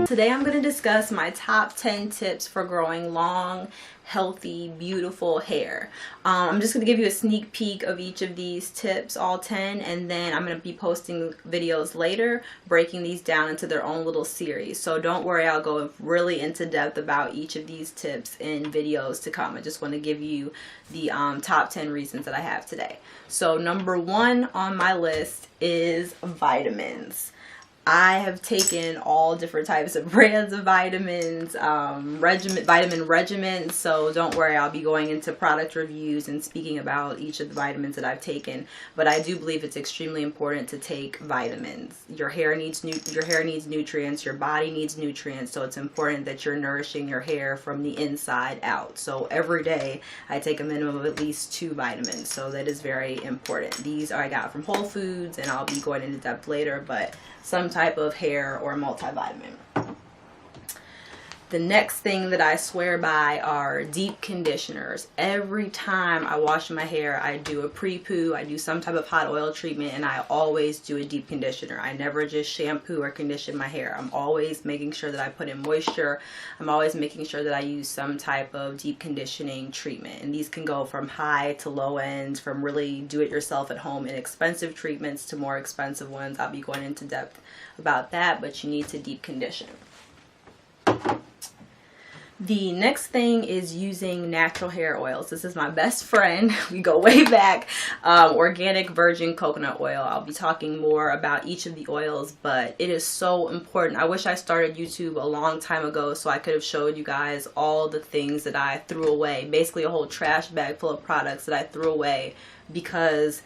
Today I'm going to discuss my top 10 tips for growing long, healthy, beautiful hair. I'm just going to give you a sneak peek of each of these tips, all 10, and then I'm going to be posting videos later breaking these down into their own little series. So don't worry, I'll go really into depth about each of these tips in videos to come. I just want to give you the top 10 reasons that I have today. So number 1 on my list is vitamins. I have taken all different types of brands of vitamins, vitamin regimens, so don't worry, I'll be going into product reviews and speaking about each of the vitamins that I've taken. But I do believe it's extremely important to take vitamins. Your hair needs nutrients, your body needs nutrients, so it's important that you're nourishing your hair from the inside out. So every day I take a minimum of at least 2 vitamins, so that is very important. These I got from Whole Foods, and I'll be going into depth later, but some type of hair or multivitamin. The next thing that I swear by are deep conditioners. Every time I wash my hair, I do a pre-poo, I do some type of hot oil treatment, and I always do a deep conditioner. I never just shampoo or condition my hair. I'm always making sure that I put in moisture. I'm always making sure that I use some type of deep conditioning treatment. And these can go from high to low ends, from really do-it-yourself at home inexpensive treatments to more expensive ones. I'll be going into depth about that, but you need to deep condition. The next thing is using natural hair oils. This is my best friend. We go way back. Organic virgin coconut oil. I'll be talking more about each of the oils, but it is so important. I wish I started YouTube a long time ago so I could have showed you guys all the things that I threw away. Basically a whole trash bag full of products that I threw away because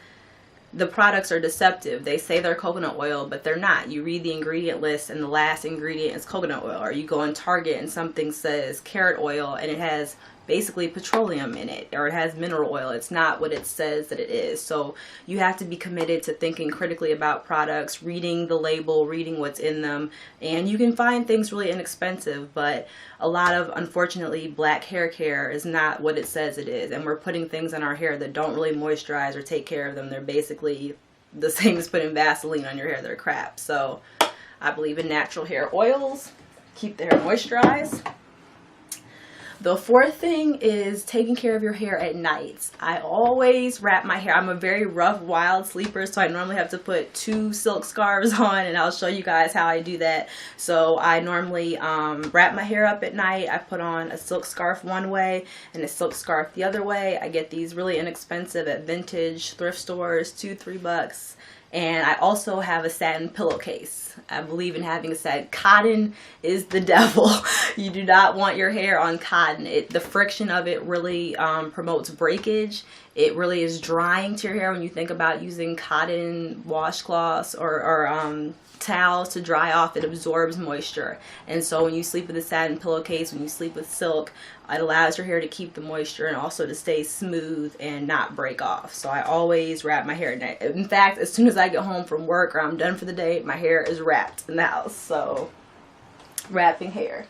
the products are deceptive. They say they're coconut oil, but they're not. You read the ingredient list and the last ingredient is coconut oil. Or you go on Target and something says carrot oil and it has basically petroleum in it, or it has mineral oil. It's not what it says that it is. So you have to be committed to thinking critically about products, reading the label, reading what's in them. And you can find things really inexpensive, but a lot of, unfortunately, black hair care is not what it says it is. And we're putting things on our hair that don't really moisturize or take care of them. They're basically the same as putting Vaseline on your hair. They're crap. So I believe in natural hair oils. Keep the hair moisturized. The fourth thing is taking care of your hair at night. I always wrap my hair. I'm a very rough, wild sleeper, so I normally have to put 2 silk scarves on, and I'll show you guys how I do that. So I normally wrap my hair up at night. I put on a silk scarf one way and a silk scarf the other way. I get these really inexpensive at vintage thrift stores, $2-3. And I also have a satin pillowcase. I believe in having a satin. Cotton is the devil. You do not want your hair on cotton. The friction of it really promotes breakage. It really is drying to your hair when you think about using cotton washcloths or towels to dry off. It absorbs moisture, and so when you sleep with a satin pillowcase, when you sleep with silk, it allows your hair to keep the moisture and also to stay smooth and not break off. So I always wrap my hair at night. In fact, as soon as I get home from work or I'm done for the day, my hair is wrapped in the house. So wrapping hair.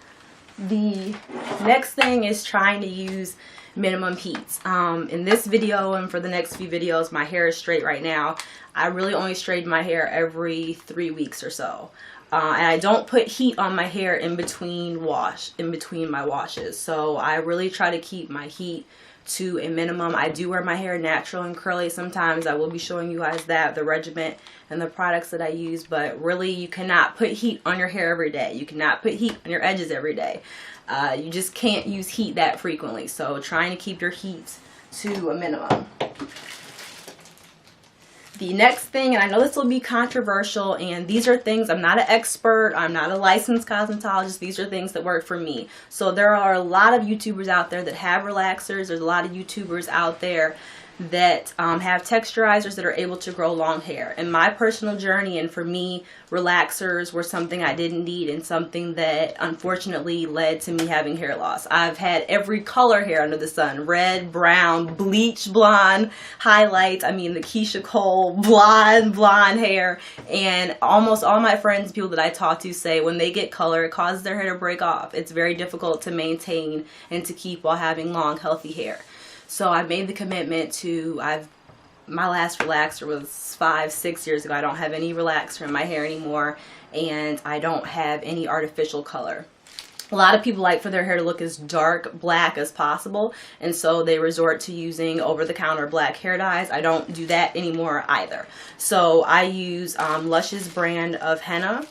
The next thing is trying to use minimum heat. In this video and for the next few videos, my hair is straight right now. I really only straighten my hair every 3 weeks or so. And I don't put heat on my hair in between my washes. So I really try to keep my heat to a minimum. I do wear my hair natural and curly sometimes. I will be showing you guys that, the regimen and the products that I use, but really you cannot put heat on your hair every day. You cannot put heat on your edges every day. You just can't use heat that frequently. So trying to keep your heat to a minimum. The next thing, and I know this will be controversial, and these are things, I'm not an expert, I'm not a licensed cosmetologist, these are things that work for me. So there are a lot of YouTubers out there that have relaxers, there's a lot of YouTubers out there that have texturizers that are able to grow long hair. In my personal journey, and for me, relaxers were something I didn't need and something that unfortunately led to me having hair loss. I've had every color hair under the sun: red, brown, bleach blonde, highlights. I mean, the Keisha Cole blonde hair. And almost all my friends, people that I talk to, say when they get color, it causes their hair to break off. It's very difficult to maintain and to keep while having long, healthy hair. So I made the commitment to, my last relaxer was 5-6 years ago. I don't have any relaxer in my hair anymore. and I don't have any artificial color. A lot of people like for their hair to look as dark black as possible, and so they resort to using over-the-counter black hair dyes. I don't do that anymore either. So I use Lush's brand of henna.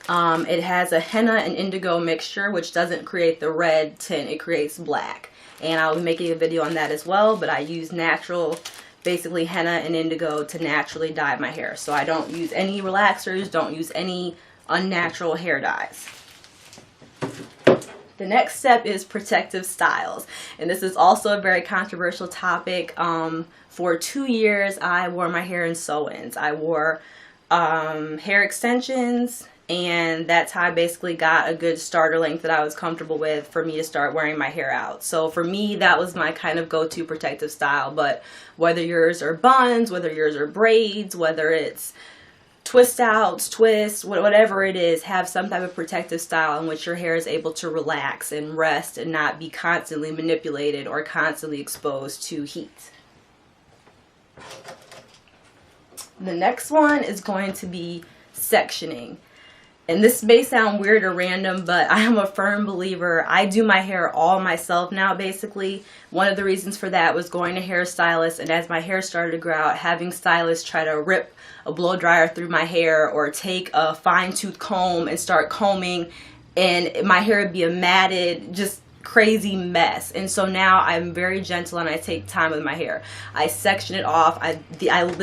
It has a henna and indigo mixture, which doesn't create the red tint, it creates black. And I'll be making a video on that as well, but I use natural, basically henna and indigo to naturally dye my hair. So I don't use any relaxers, don't use any unnatural hair dyes. The next step is protective styles, and this is also a very controversial topic. For 2 years I wore my hair in sew-ins. I wore hair extensions, and that's how I basically got a good starter length that I was comfortable with for me to start wearing my hair out. So for me, that was my kind of go-to protective style. But whether yours are buns, whether yours are braids, whether it's twist outs, twists, whatever it is, have some type of protective style in which your hair is able to relax and rest and not be constantly manipulated or constantly exposed to heat. The next one is going to be sectioning. And this may sound weird or random, but I am a firm believer. I do my hair all myself now, basically. One of the reasons for that was going to hairstylists, and as my hair started to grow out, having stylists try to rip a blow dryer through my hair or take a fine-tooth comb and start combing, and my hair would be a matted, just crazy mess. And so now I'm very gentle and I take time with my hair. I section it off. I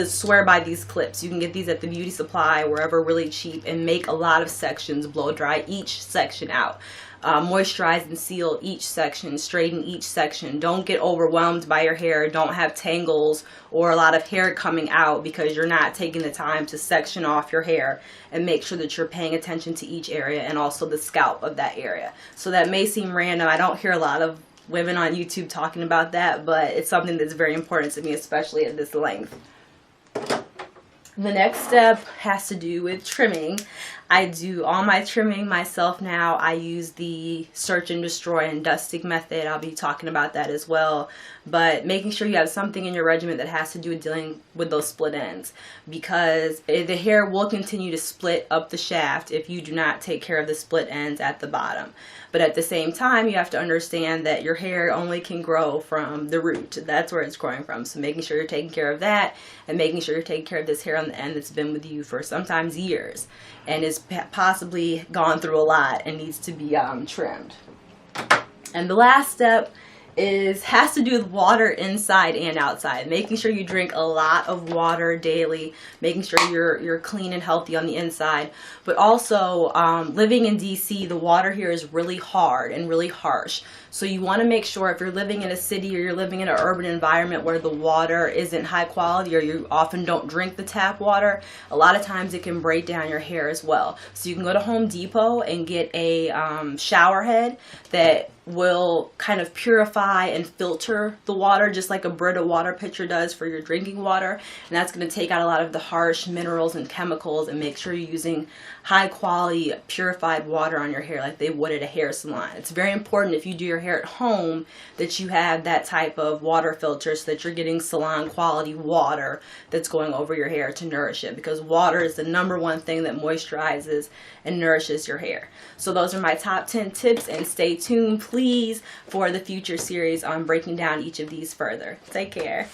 swear by these clips. You can get these at the beauty supply, wherever, really cheap, and make a lot of sections, blow dry each section out. Moisturize and seal each section, straighten each section. Don't get overwhelmed by your hair. Don't have tangles or a lot of hair coming out because you're not taking the time to section off your hair, and make sure that you're paying attention to each area and also the scalp of that area. So that may seem random. I don't hear a lot of women on YouTube talking about that, but it's something that's very important to me, especially at this length. The next step has to do with trimming. I do all my trimming myself now. I use the search and destroy and dusting method. I'll be talking about that as well. But making sure you have something in your regimen that has to do with dealing with those split ends, because the hair will continue to split up the shaft if you do not take care of the split ends at the bottom. But at the same time, you have to understand that your hair only can grow from the root. That's where it's growing from. So making sure you're taking care of that, and making sure you're taking care of this hair on the end that's been with you for sometimes years and is possibly gone through a lot and needs to be trimmed. And the last step has to do with water inside and outside. Making sure you drink a lot of water daily, making sure you're clean and healthy on the inside. But also, living in DC, the water here is really hard and really harsh. So you want to make sure, if you're living in a city or you're living in an urban environment where the water isn't high quality, or you often don't drink the tap water, a lot of times it can break down your hair as well. So you can go to Home Depot and get a shower head that will kind of purify and filter the water, just like a Brita water pitcher does for your drinking water. And that's going to take out a lot of the harsh minerals and chemicals and make sure you're using high quality purified water on your hair like they would at a hair salon. It's very important, if you do your hair at home, that you have that type of water filter so that you're getting salon quality water that's going over your hair to nourish it, because water is the #1 thing that moisturizes and nourishes your hair. So those are my top 10 tips, and stay tuned please for the future series on breaking down each of these further. Take care.